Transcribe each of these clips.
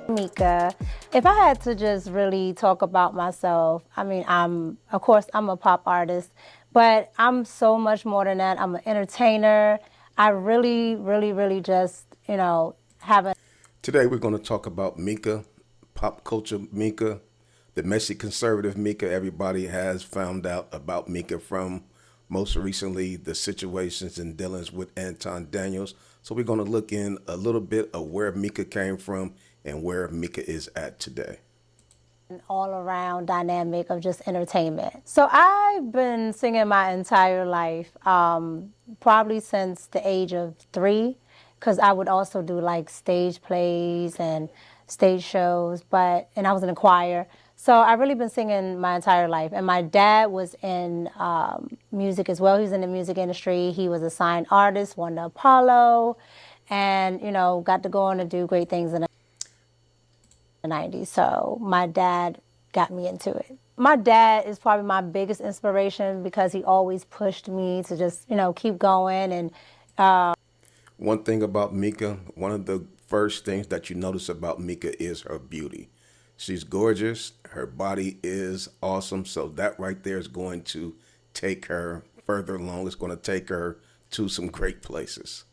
Micca. If I had to just really talk about myself, I mean, of course, I'm a pop artist, but I'm so much more than that. I'm an entertainer. I really, really, really just, have a... Today we're going to talk about Micca, pop culture Micca, the messy conservative Micca everybody has found out about Micca from most recently the situations and dealings with Anton Daniels. So we're going to look in a little bit of where Micca came from and where Micca is at today. An all-around dynamic of just entertainment. So I've been singing my entire life, probably since the age of 3, because I would also do like stage plays and stage shows, and I was in a choir. So I've really been singing my entire life. And my dad was in music as well. He was in the music industry. He was a signed artist, won the Apollo, and, got to go on to do great things in the 90s. So my dad got me into it. My dad is probably my biggest inspiration because he always pushed me to just, keep going. And one thing about Micca, one of the first things that you notice about Micca is her beauty. She's gorgeous. Her body is awesome. So that right there is going to take her further along. It's going to take her to some great places.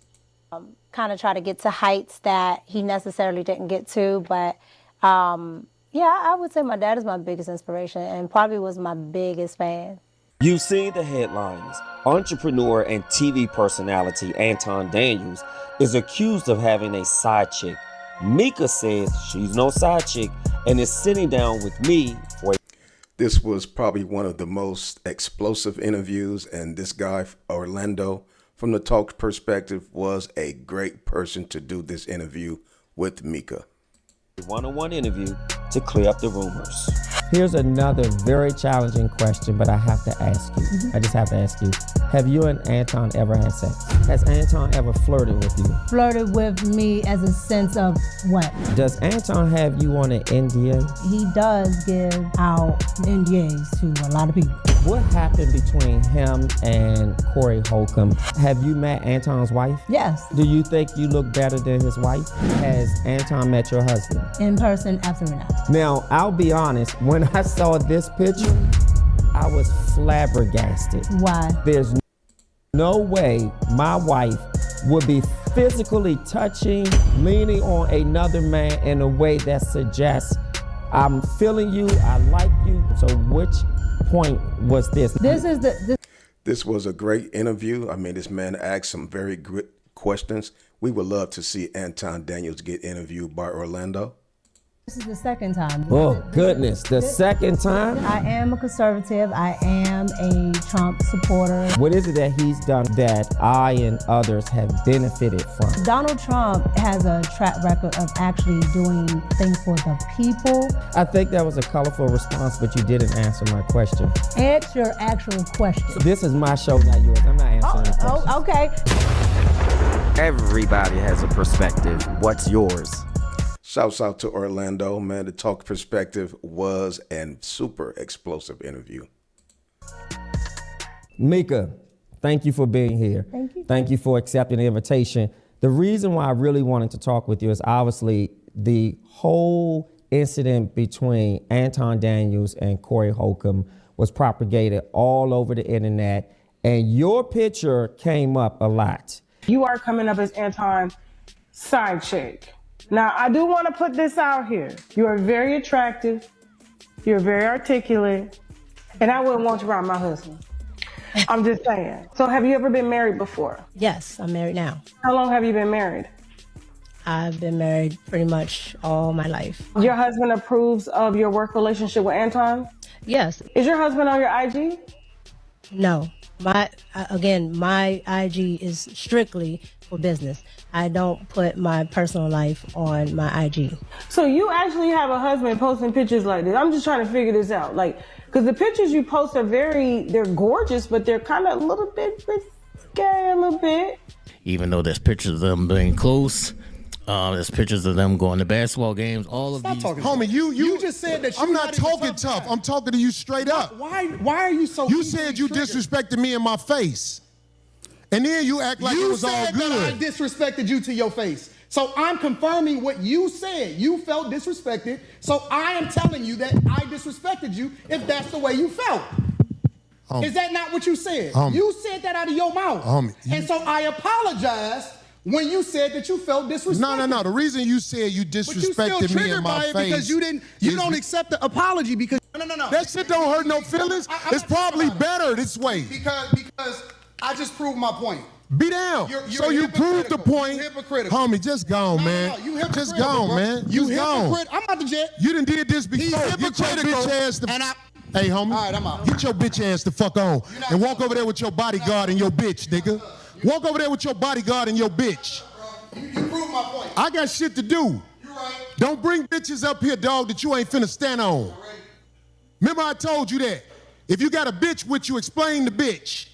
Kind of try to get to heights that he necessarily didn't get to. But yeah, I would say my dad is my biggest inspiration and probably was my biggest fan. You've seen the headlines. Entrepreneur and TV personality Anton Daniels is accused of having a side chick. Micca says she's no side chick and is sitting down with me for a... This was probably one of the most explosive interviews, and this guy, Orlando, from the talk perspective, was a great person to do this interview with Micca. One-on-one interview to clear up the rumors. Here's another very challenging question, but I have to ask you. I just have to ask you. Have you and Anton ever had sex? Has Anton ever flirted with you? Flirted with me as a sense of what? Does Anton have you on an NDA? He does give out NDAs to a lot of people. What happened between him and Corey Holcomb? Have you met Anton's wife? Yes. Do you think you look better than his wife? Has Anton met your husband? In person, absolutely not. Now, I'll be honest, when I saw this picture, I was flabbergasted. Why? There's no way my wife would be physically touching, leaning on another man in a way that suggests, I'm feeling you, I like you. So which point was this? This was a great interview. I mean, this man asked some very good questions. We would love to see Anton Daniels get interviewed by Orlando. This is the second time. Oh, goodness. The second time? I am a conservative. I am a Trump supporter. What is it that he's done that I and others have benefited from? Donald Trump has a track record of actually doing things for the people. I think that was a colorful response, but you didn't answer my question. Answer your actual question. This is my show, not yours. I'm not answering the question. Oh, okay. Everybody has a perspective. What's yours? Shouts out to Orlando, man. The talk perspective was a super explosive interview. Micca, thank you for being here. Thank you. Thank you for accepting the invitation. The reason why I really wanted to talk with you is obviously the whole incident between Anton Daniels and Corey Holcomb was propagated all over the internet, and your picture came up a lot. You are coming up as Anton's side chick. Now, I do want to put this out here. You are very attractive. You're very articulate. And I wouldn't want you around my husband. I'm just saying. So have you ever been married before? Yes, I'm married now. How long have you been married? I've been married pretty much all my life. Your husband approves of your work relationship with Anton? Yes. Is your husband on your IG? No. My IG is strictly for business. I don't put my personal life on my IG. So you actually have a husband posting pictures like this. I'm just trying to figure this out. Like, because the pictures you post are they're gorgeous, but they're kind of a little bit risque, a little bit. Even though there's pictures of them being close, there's pictures of them going to basketball games, all of these. Homie, you just said that I'm not talking tough. I'm talking to you straight up. Why are you so... You said you disrespected me in my face. And then you act like it was all good. You said that I disrespected you to your face. So I'm confirming what you said. You felt disrespected. So I am telling you that I disrespected you if that's the way you felt. Is that not what you said? You said that out of your mouth. And so I apologized when you said that you felt disrespected. No. The reason you said you disrespected me in my face because you don't accept the apology because no. That shit don't hurt no feelings. It's probably better this way. Because I just proved my point. Be down. So you proved the point. Homie, just gone, man. Just gone, man. You just gone. hypocrite. I'm out the jet. You done did this before. Get your bitch ass to... Hey, homie. All right, I'm out. Get your bitch ass the fuck on. And walk over there with your bodyguard and your bitch, nigga. Walk over there with your bodyguard and your bitch. You proved my point. I got shit to do. You're right. Don't bring bitches up here, dog, that you ain't finna stand on. Remember I told you that. If you got a bitch with you, explain the bitch.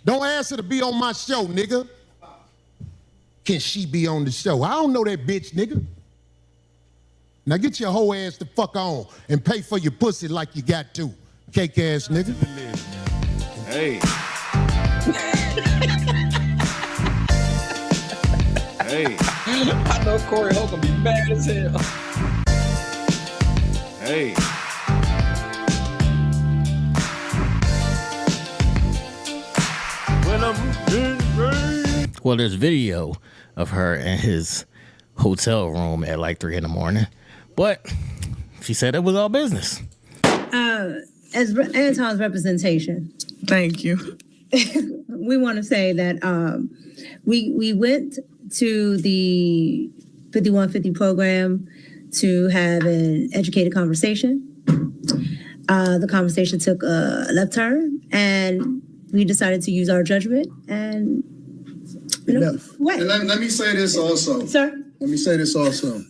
Don't ask her to be on my show, nigga. Can she be on the show? I don't know that bitch, nigga. Now get your whole ass the fuck on and pay for your pussy like you got to. Cake ass nigga. Hey. Hey. I know Corey Holcomb be mad as hell. Hey. Well, there's video of her in his hotel room at like 3 a.m. But she said it was all business. As Anton's representation, Thank you. we want to say that we went to the 5150 program to have an educated conversation. The conversation took a left turn, and we decided to use our judgment and what? And let me say this also. Sir? Let me say this also.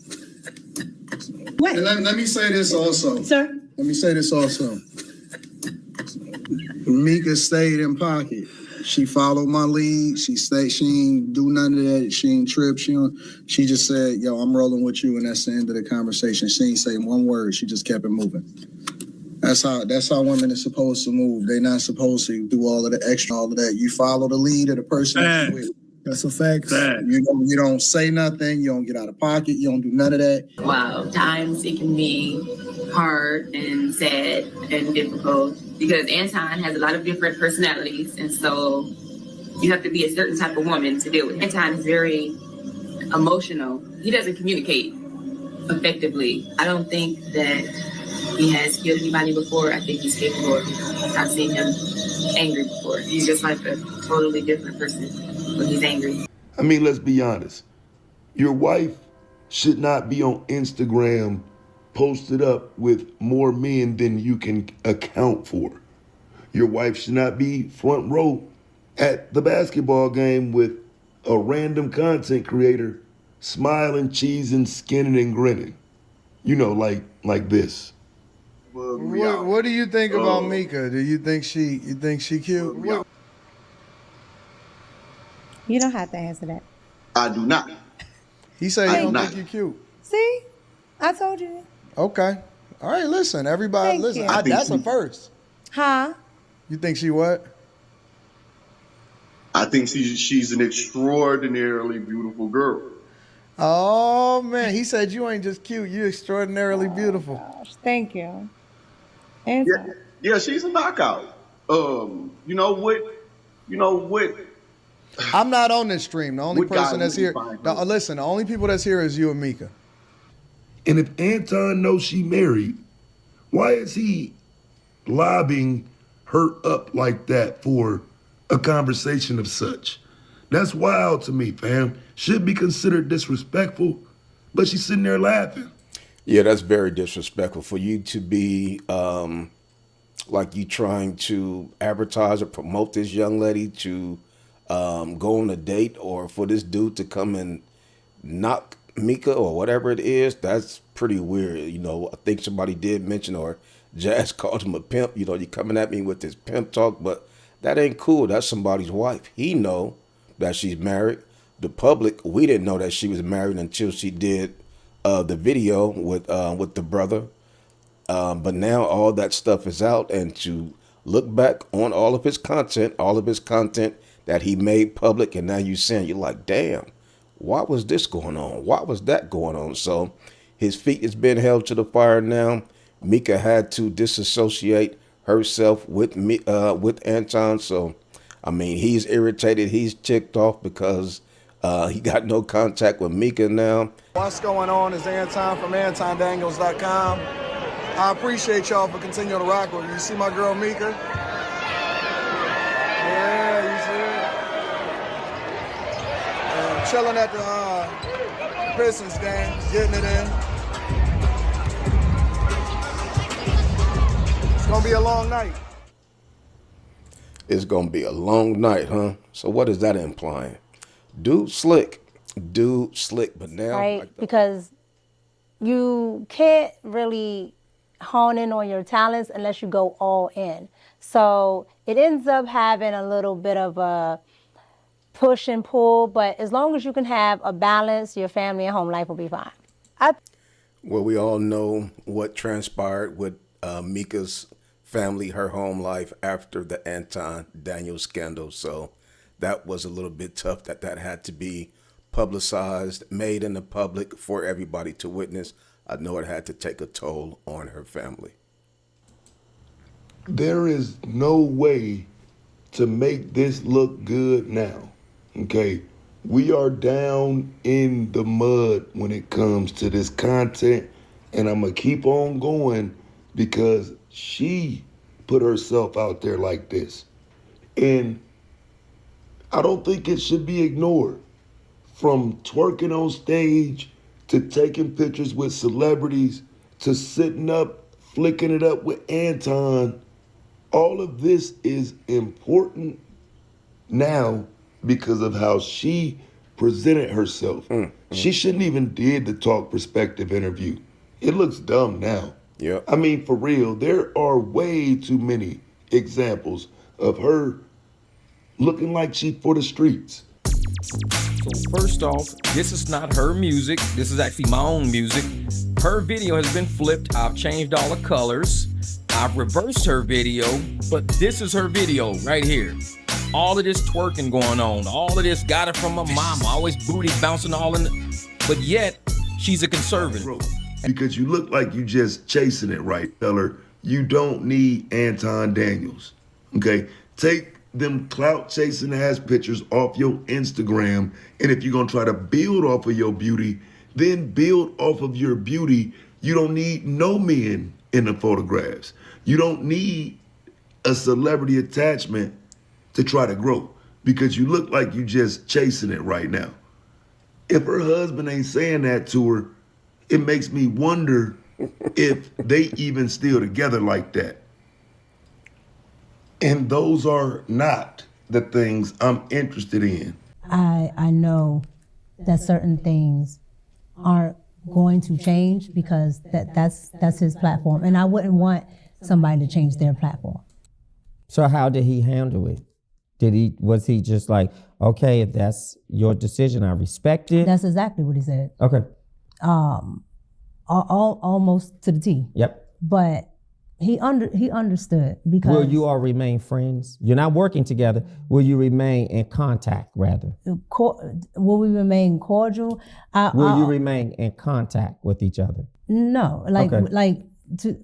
What? And let me say this also. Sir? Let me say this also. Micca stayed in pocket. She followed my lead. She stayed. She ain't do none of that. She ain't trip. She just said, "Yo, I'm rolling with you," and that's the end of the conversation. She ain't say one word. She just kept it moving. That's how women are supposed to move. They're not supposed to do all of the extra, all of that. You follow the lead of the person you're with. That's a fact. You don't say nothing. You don't get out of pocket. You don't do none of that. Wow, times it can be hard and sad and difficult because Anton has a lot of different personalities, and so you have to be a certain type of woman to deal with. Anton is very emotional. He doesn't communicate effectively. I don't think that he has killed anybody before. I think he's capable of it. I've seen him angry before. He's just like a totally different person when he's angry. I mean, let's be honest. Your wife should not be on Instagram posted up with more men than you can account for. Your wife should not be front row at the basketball game with a random content creator smiling, cheesing, skinning, and grinning. You know, like this. What do you think about Micca? Do you think she cute? You don't have to answer that. I do not. He said he don't think you cute. See? I told you. Okay. All right, listen, everybody, Thank listen. you. That's a first. Huh? You think she what? I think she's an extraordinarily beautiful girl. Oh, man. He said you ain't just cute. You extraordinarily beautiful. Gosh, thank you. Yeah, she's a knockout. You know what? I'm not on this stream. The only What person guy that's would you here. find No, listen, the only people that's here is you and Micca. And if Anton knows she married, why is he lobbing her up like that for a conversation of such? That's wild to me, fam. Should be considered disrespectful, but she's sitting there laughing. Yeah, that's very disrespectful for you to be like you trying to advertise or promote this young lady to go on a date, or for this dude to come and knock Micca or whatever it is. That's pretty weird. You know, I think somebody did mention, or Jazz called him a pimp. You know, you coming at me with this pimp talk, but that ain't cool. That's somebody's wife. He know that she's married. The public, we didn't know that she was married until she did the video with the brother. But now all that stuff is out, and to look back on all of his content that he made public, and now you're saying, you're like, damn, why was this going on? Why was that going on? So his feet is being held to the fire now. Micca had to disassociate herself with Anton. So, I mean, he's irritated. He's ticked off because he got no contact with Micca now. What's going on is Anton from AntonDaniels.com. I appreciate y'all for continuing to rock with me. You see my girl Micca? Yeah, you see her? Chilling at the Pistons game, getting it in. It's gonna be a long night. It's gonna be a long night, huh? So what is that implying? Dude slick, but now right? Because you can't really hone in on your talents unless you go all in. So it ends up having a little bit of a push and pull, but as long as you can have a balance, your family and home life will be fine. Well, we all know what transpired with Micca's family, her home life after the Anton Daniels scandal. So that was a little bit tough that had to be publicized, made in the public for everybody to witness. I know it had to take a toll on her family. There is no way to make this look good now, okay? We are down in the mud when it comes to this content, and I'm gonna keep on going because she put herself out there like this. And I don't think it should be ignored. From twerking on stage to taking pictures with celebrities to sitting up, flicking it up with Anton, all of this is important now because of how she presented herself. She shouldn't even did the Talk Perspective interview. It looks dumb now. Yeah. I mean, for real, there are way too many examples of her looking like she for the streets. So first off, this is not her music. This is actually my own music. Her video has been flipped. I've changed all the colors. I've reversed her video, but this is her video right here. All of this twerking going on. All of this got it from my mom. Always booty bouncing all in. But yet, she's a conservative. Because you look like you just chasing it right, feller. You don't need Anton Daniels, okay? Take them clout chasing ass pictures off your Instagram, and if you're gonna try to build off of your beauty, then build off of your beauty. You don't need no men in the photographs. You don't need a celebrity attachment to try to grow because you look like you just chasing it right now. If her husband ain't saying that to her, it makes me wonder if they even still together like that. And those are not the things I'm interested in. I know that certain things aren't going to change because that's his platform, and I wouldn't want somebody to change their platform. So how did he handle it? Was he just like, okay, if that's your decision, I respect it? That's exactly what he said. Okay. Almost to the T. Yep. But he understood because. Will you all remain friends? You're not working together. Will you remain in contact, rather? Will we remain cordial? Will you remain in contact with each other? No,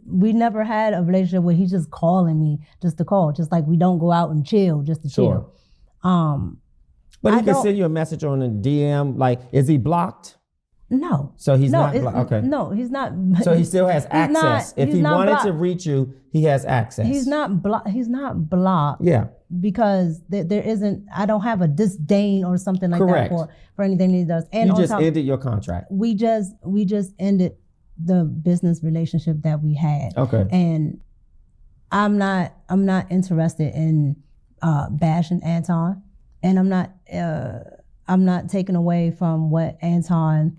we never had a relationship where he's just calling me just to call, just like we don't go out and chill just to chill. But he can send you a message on a DM. Like, is he blocked? No. So he's not blocked. Okay. No, he's not. So he still has access. If he wanted to reach you, he has access. He's not blocked. He's not blocked. Yeah. Because there isn't. I don't have a disdain or something like Correct. that for anything he does. And you just ended your contract. We just ended the business relationship that we had. Okay. And I'm not interested in bashing Anton, and I'm not taking away from what Anton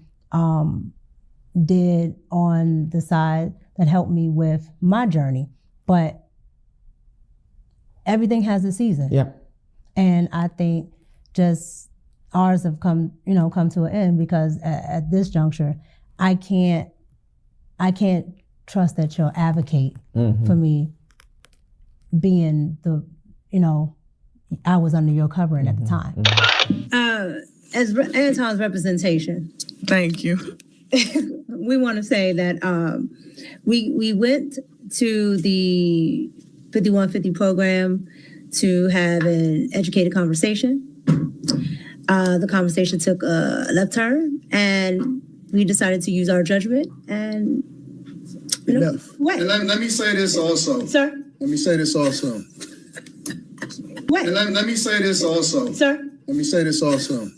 did on the side that helped me with my journey, but everything has a season. Yeah. And I think just ours have come to an end because at this juncture, I can't trust that you'll advocate for me being I was under your covering at the time. as Anton's representation, thank you. We want to say that we went to the 5150 program to have an educated conversation. The conversation took a left turn, and we decided to use our judgment and Wait. And let me say this also. Sir? Let me say this also. Wait. And let me say this also. Sir? Let me say this also.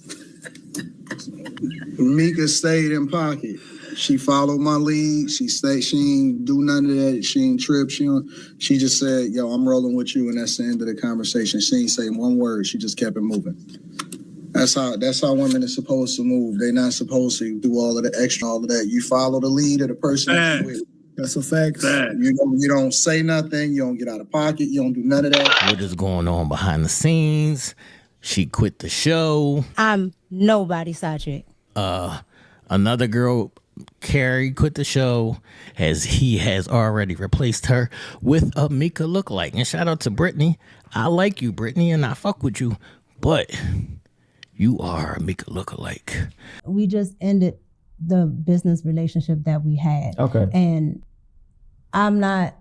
Micca stayed in pocket. She followed my lead. She stayed. She ain't do none of that. She ain't trip. She just said, yo, I'm rolling with you, and that's the end of the conversation. She ain't say one word. She just kept it moving. That's how women are supposed to move. They're not supposed to do all of the extra, all of that. You follow the lead of the person you're with. That's a fact. You don't say nothing. You don't get out of pocket. You don't do none of that. What is going on behind the scenes? She quit the show. I'm nobody's side chick. Another girl, Keri, quit the show as he has already replaced her with a Micca lookalike. And shout out to Brittany. I like you, Brittany, and I fuck with you, but you are a Micca lookalike. We just ended the business relationship that we had. Okay. And I'm not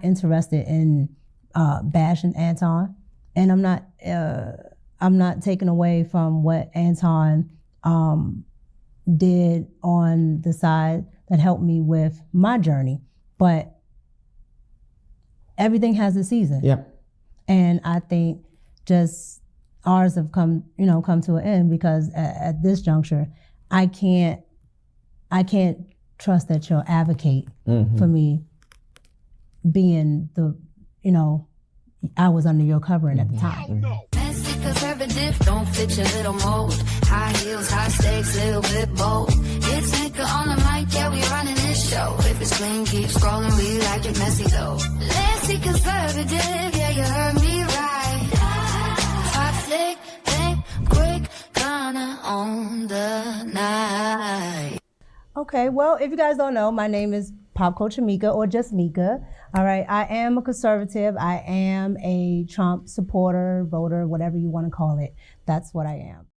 interested in bashing Anton, and I'm not taking away from what Anton did on the side that helped me with my journey. But everything has a season. Yep. And I think just ours have come to an end because at this juncture, I can't trust that you'll advocate for me being I was under your covering at the time. Conservative, don't fit your little mold. High heels, high stakes, little bit bold. It's Micca on the mic, yeah, we running this show. If it's clean, keep scrolling, we like it messy though. Let's see conservative, yeah, you heard me right. Top slick, think quick, kinda on the night. Okay, well, if you guys don't know, my name is Pop Culture Micca, or just Micca. All right, I am a conservative. I am a Trump supporter, voter, whatever you want to call it. That's what I am.